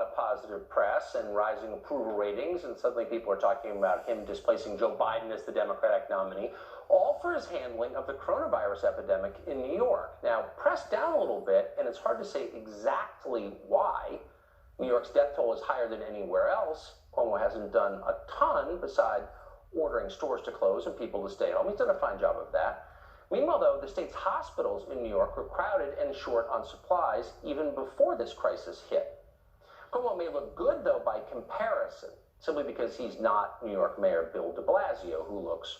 lot of positive press and rising approval ratings, and suddenly people are talking about him displacing Joe Biden as the Democratic nominee, all for his handling of the coronavirus epidemic in New York. Now, pressed down a little bit, and it's hard to say exactly why. New York's death toll is higher than anywhere else. Cuomo hasn't done a ton beside ordering stores to close and people to stay at home. He's done a fine job of that. Meanwhile, though, the state's hospitals in New York were crowded and short on supplies even before this crisis hit. Cuomo may look good, though, by comparison, simply because he's not New York Mayor Bill de Blasio, who looks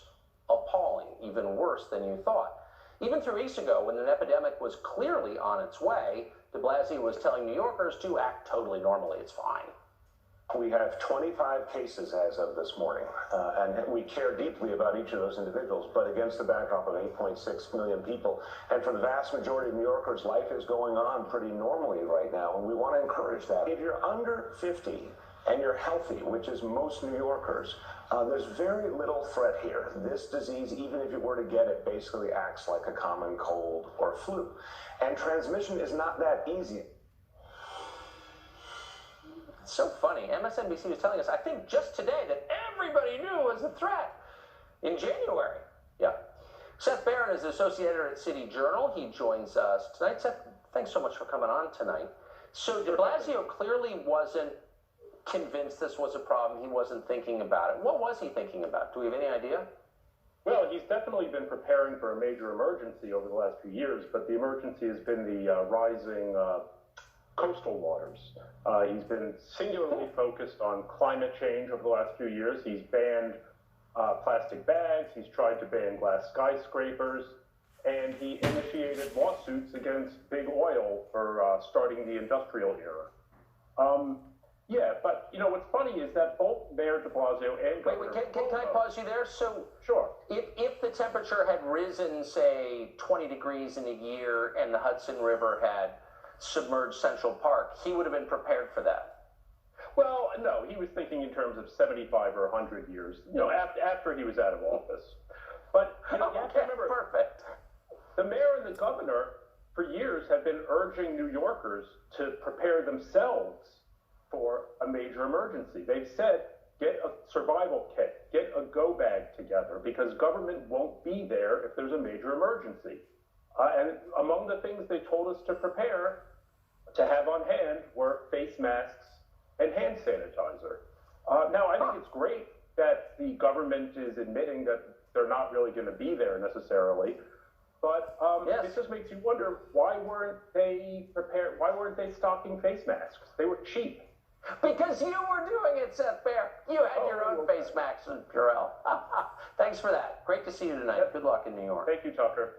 appalling, even worse than you thought. Even 3 weeks ago, when an epidemic was clearly on its way, de Blasio was telling New Yorkers to act totally normally. It's fine. We have 25 cases as of this morning, and we care deeply about each of those individuals, but against the backdrop of 8.6 million people, and for the vast majority of New Yorkers, life is going on pretty normally right now, and we want to encourage that. If you're under 50 and you're healthy, which is most New Yorkers, there's very little threat here. This disease, even if you were to get it, basically acts like a common cold or flu, and transmission is not that easy. It's so funny. MSNBC was telling us, I think just today, that everybody knew it was a threat in January. Yeah. Seth Barron is the associate editor at City Journal. He joins us tonight. Seth, thanks so much for coming on tonight. So de Blasio clearly wasn't convinced this was a problem. He wasn't thinking about it. What was he thinking about? Do we have any idea? Well, he's definitely been preparing for a major emergency over the last few years, but the emergency has been the rising coastal waters. He's been singularly focused on climate change over the last few years. He's banned plastic bags, he's tried to ban glass skyscrapers, and he initiated lawsuits against big oil for starting the industrial era. Yeah, but you know what's funny is that both Mayor de Blasio and Governor Can I pause you there? So sure. If the temperature had risen, say, 20 degrees in a year and the Hudson River had submerged Central Park, he would have been prepared for that. Well, no, he was thinking in terms of 75 or 100 years, you know, after he was out of office. But you know, you have to remember, perfect. The mayor and the governor for years have been urging New Yorkers to prepare themselves for a major emergency. They've said, get a survival kit, get a go bag together, because government won't be there if there's a major emergency. And among the things they told us to prepare, to have on hand, were face masks and hand sanitizer. Now, I think it's great that the government is admitting that they're not really going to be there necessarily, but yes. It just makes you wonder, why weren't they prepared? Why weren't they stocking face masks? They were cheap. Because you were doing it, Seth Bear. You had your own face masks and Purell. Thanks for that. Great to see you tonight. Yep. Good luck in New York. Thank you, Tucker.